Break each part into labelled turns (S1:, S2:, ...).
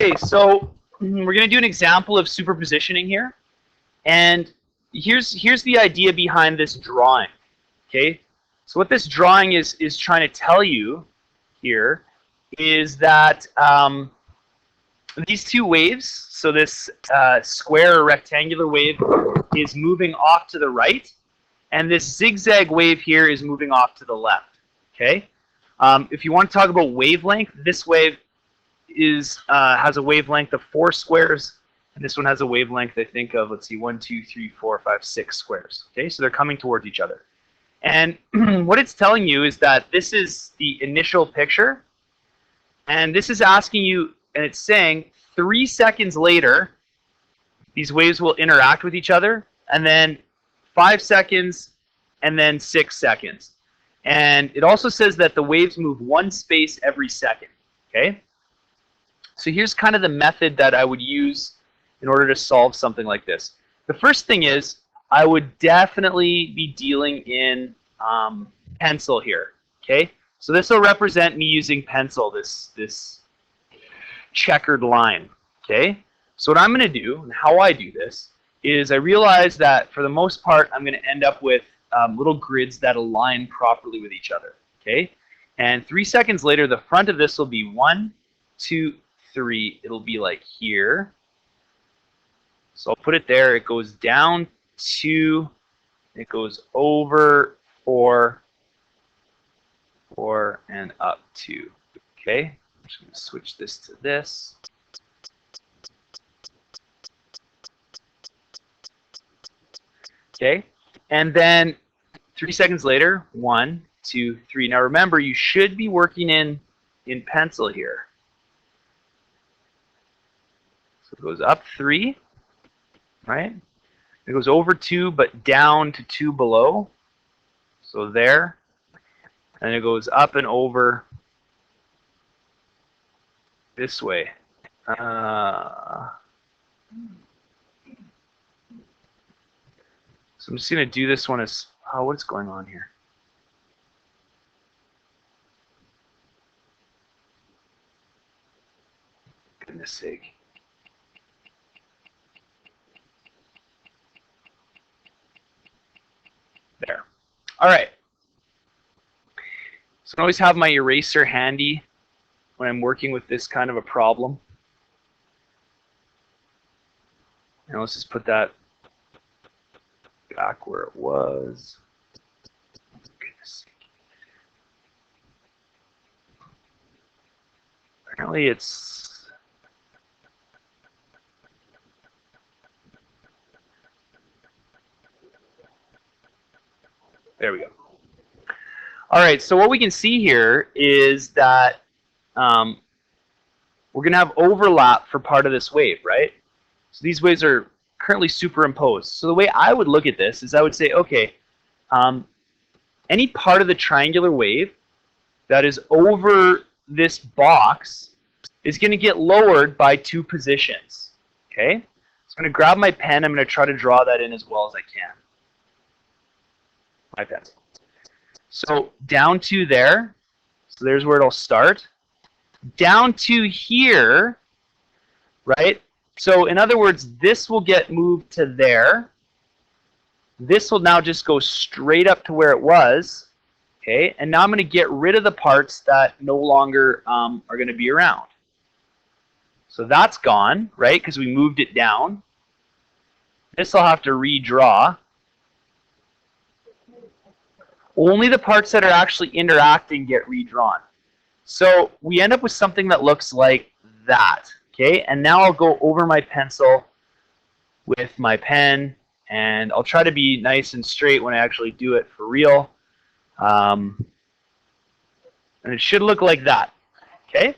S1: Okay, so we're going to do an example of superpositioning here. And here's the idea behind this drawing. Okay, so what this drawing is trying to tell you here is that these two waves, so this square or rectangular wave is moving off to the right, and this zigzag wave here is moving off to the left. Okay, if you want to talk about wavelength, this wave has a wavelength of 4 squares, and this one has a wavelength, I think, of, let's see, 1, 2, 3, 4, 5, 6 squares. Okay, so they're coming towards each other. And what it's telling you is that this is the initial picture, and this is asking you, and it's saying 3 seconds later, these waves will interact with each other, and then 5 seconds, and then 6 seconds. And it also says that the waves move 1 space every second. Okay? So here's kind of the method that I would use in order to solve something like this. The first thing is I would definitely be dealing in pencil here. Okay, so this will represent me using pencil, this checkered line. Okay, so what I'm going to do and how I do this is I realize that for the most part I'm going to end up with little grids that align properly with each other. Okay, and 3 seconds later the front of this will be 1, 2, 3. It'll be like here. So I'll put it there. It goes down 2. It goes over 4, 4, and up 2. Okay. I'm just going to switch this to this. Okay. And then 3 seconds later, 1, 2, 3. Now remember, you should be working in pencil here. So it goes up 3, right? It goes over 2, but down to 2 below. So there. And it goes up and over this way. So I'm just going to do this one as, oh, what's going on here? Goodness sake. There. All right. So I always have my eraser handy when I'm working with this kind of a problem. And let's just put that back where it was. Goodness sake. Apparently it's... There we go. All right, so what we can see here is that we're going to have overlap for part of this wave, right? So these waves are currently superimposed. So the way I would look at this is I would say, okay, any part of the triangular wave that is over this box is going to get lowered by 2 positions. Okay? So I'm going to grab my pen. I'm going to try to draw that in as well as I can. My pencil. So down to there. So there's where it'll start. Down to here, right? So in other words, this will get moved to there. This will now just go straight up to where it was. Okay, and now I'm going to get rid of the parts that no longer are going to be around. So that's gone, right? Because we moved it down. This I'll have to redraw. Only the parts that are actually interacting get redrawn. So we end up with something that looks like that. Okay, and now I'll go over my pencil with my pen, and I'll try to be nice and straight when I actually do it for real. And it should look like that. Okay?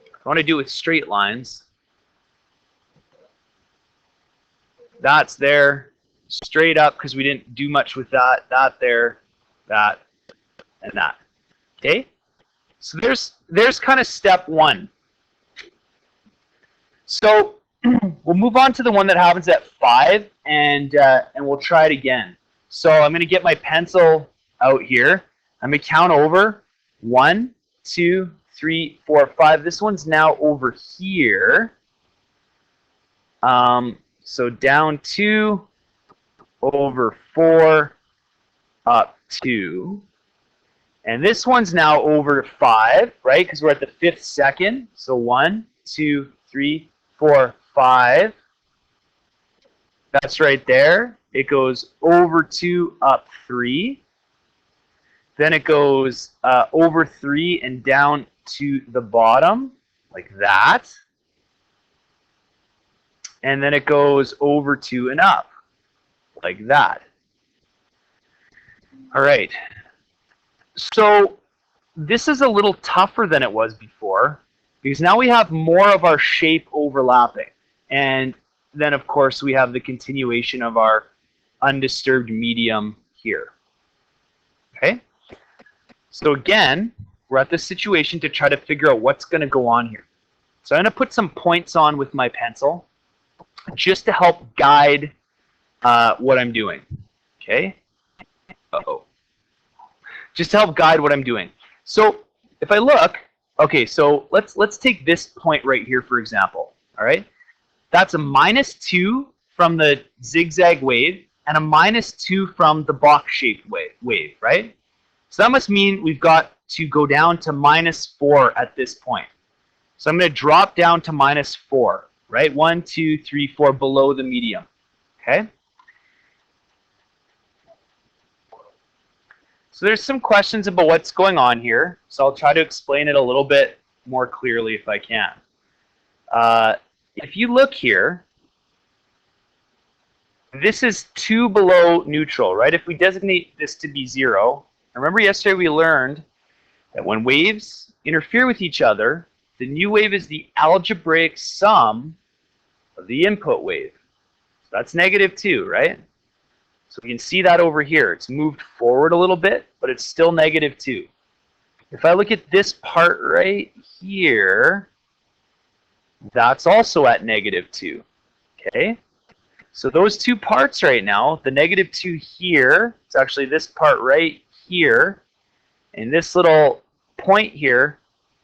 S1: I want to do it with straight lines. That's there. Straight up, because we didn't do much with that. That there, that, and that. Okay? So there's kind of step 1. So we'll move on to the one that happens at 5, and we'll try it again. So I'm going to get my pencil out here. I'm going to count over 1, 2, 3, 4, 5. This one's now over here. So down 2, over 4, up 2. And this one's now over 5, right? Because we're at the 5th second. So 1, 2, 3, 4, 5. That's right there. It goes over 2, up 3. Then it goes over 3 and down to the bottom, like that. And then it goes over 2 and up, like that. All right. So this is a little tougher than it was before, because now we have more of our shape overlapping. And then, of course, we have the continuation of our undisturbed medium here. Okay? So again, we're at this situation to try to figure out what's going to go on here. So I'm going to put some points on with my pencil just to help guide what I'm doing. Okay? Uh-oh. Just to help guide what I'm doing. So if I look, okay, so let's take this point right here, for example. All right? That's a -2 from the zigzag wave and a -2 from the box-shaped wave, right? So that must mean we've got to go down to -4 at this point. So I'm going to drop down to -4, right? 1, 2, 3, 4 below the medium. Okay? So there's some questions about what's going on here. So I'll try to explain it a little bit more clearly if I can. If you look here, this is 2 below neutral, right? If we designate this to be 0, remember yesterday we learned that when waves interfere with each other, the new wave is the algebraic sum of the input wave. So that's -2, right? So we can see that over here. It's moved forward a little bit, but it's still -2. If I look at this part right here, that's also at -2. Okay? So those two parts right now, the -2 here, it's actually this part right here, and this little point here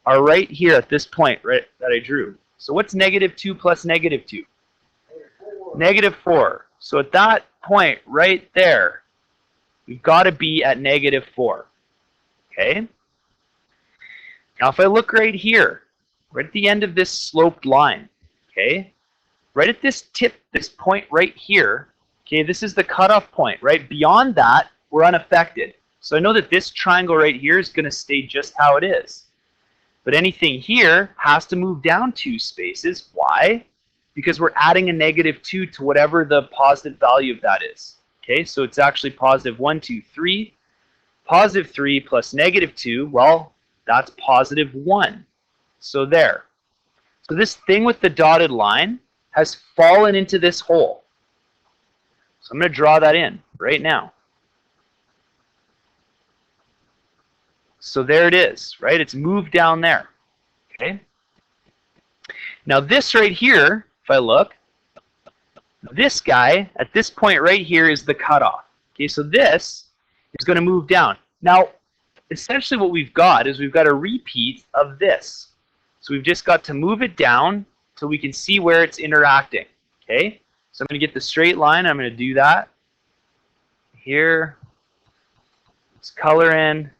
S1: are right here at this point right that I drew. So what's -2 plus -2? -4. So at that point right there, we've got to be at -4. Okay? Now if I look right here, right at the end of this sloped line, okay? Right at this tip, this point right here, okay, this is the cutoff point, right? Beyond that, we're unaffected. So I know that this triangle right here is going to stay just how it is. But anything here has to move down 2 spaces. Why? Because we're adding a -2 to whatever the positive value of that is. Okay, so it's actually +1, 2, 3. +3 plus -2, well, that's +1. So there. So this thing with the dotted line has fallen into this hole. So I'm going to draw that in right now. So there it is, right? It's moved down there. Okay. Now this right here, if I look, this guy at this point right here is the cutoff. Okay, so this is going to move down. Now, essentially what we've got is we've got a repeat of this. So we've just got to move it down so we can see where it's interacting. Okay, so I'm going to get the straight line. I'm going to do that. Here, let's color in.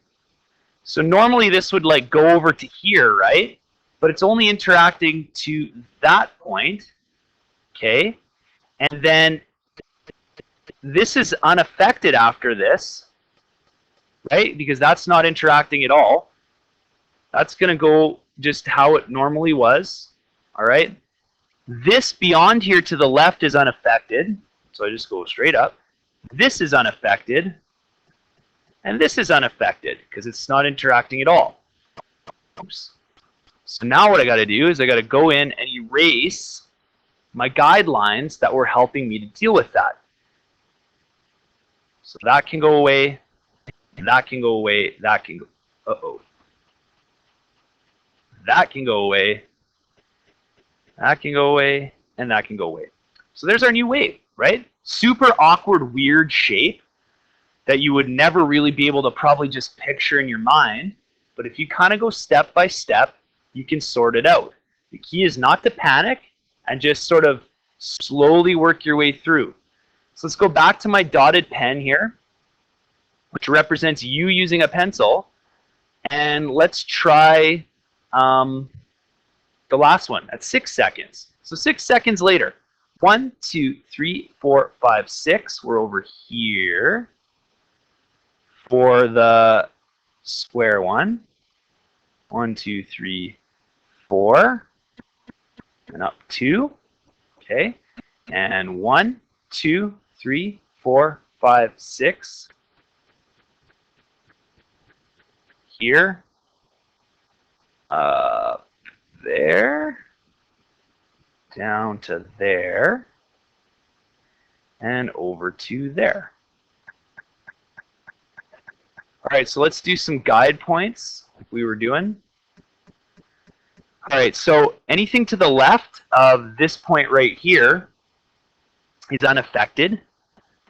S1: So normally this would like go over to here, right? But it's only interacting to that point. Okay, and then this is unaffected after this, right? Because that's not interacting at all. That's going to go just how it normally was. All right. This beyond here to the left is unaffected. So I just go straight up. This is unaffected. And this is unaffected because it's not interacting at all. Oops. So now what I got to do is I got to go in and erase my guidelines that were helping me to deal with that. So that can go away. That can go away. That can go. Uh-oh. That can go away. That can go away. And that can go away. So there's our new wave, right? Super awkward, weird shape that you would never really be able to probably just picture in your mind. but if you kind of go step by step, you can sort it out. The key is not to panic and just sort of slowly work your way through. So let's go back to my dotted pen here, which represents you using a pencil. And let's try the last one at 6 seconds. So 6 seconds later, 1, 2, 3, 4, 5, 6. We're over here for the square one. 1, 2, 3, 4, and up 2. Okay, and 1, 2, 3, 4, 5, 6. Here, there, down to there, and over to there. All right, so let's do some guide points like we were doing. All right, so anything to the left of this point right here is unaffected.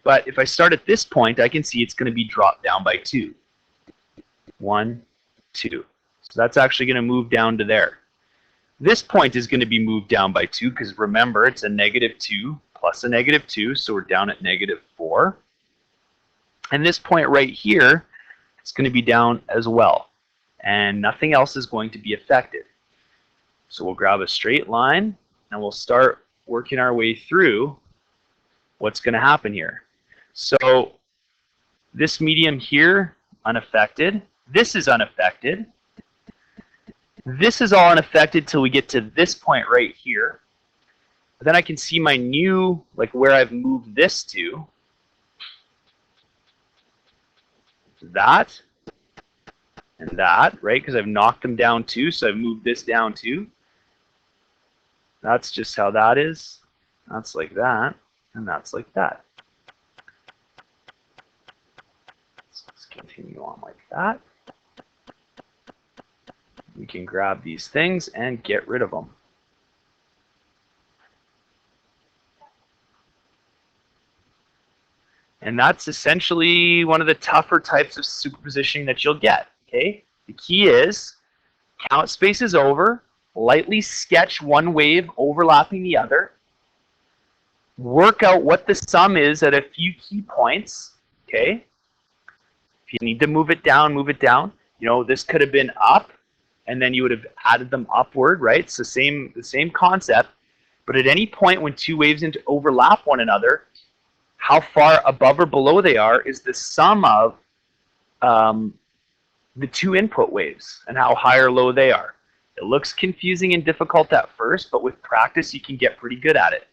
S1: But if I start at this point, I can see it's going to be dropped down by 2. 1, 2. So that's actually going to move down to there. This point is going to be moved down by 2 because remember, it's a -2 plus a -2, so we're down at -4. And this point right here is going to be down as well. And nothing else is going to be affected. So we'll grab a straight line and we'll start working our way through what's going to happen here. So this medium here, unaffected. This is unaffected. This is all unaffected till we get to this point right here. But then I can see my new, like where I've moved this to. That and that, right? Because I've knocked them down too, so I've moved this down too. That's just how that is. That's like that, and that's like that. So let's continue on like that. We can grab these things and get rid of them. And that's essentially one of the tougher types of superpositioning that you'll get. Okay? The key is count spaces over, lightly sketch one wave overlapping the other, work out what the sum is at a few key points. Okay? If you need to move it down, move it down. You know, this could have been up, and then you would have added them upward, right? It's the same concept. But at any point when two waves overlap one another, how far above or below they are is the sum of the two input waves and how high or low they are. It looks confusing and difficult at first, but with practice you can get pretty good at it.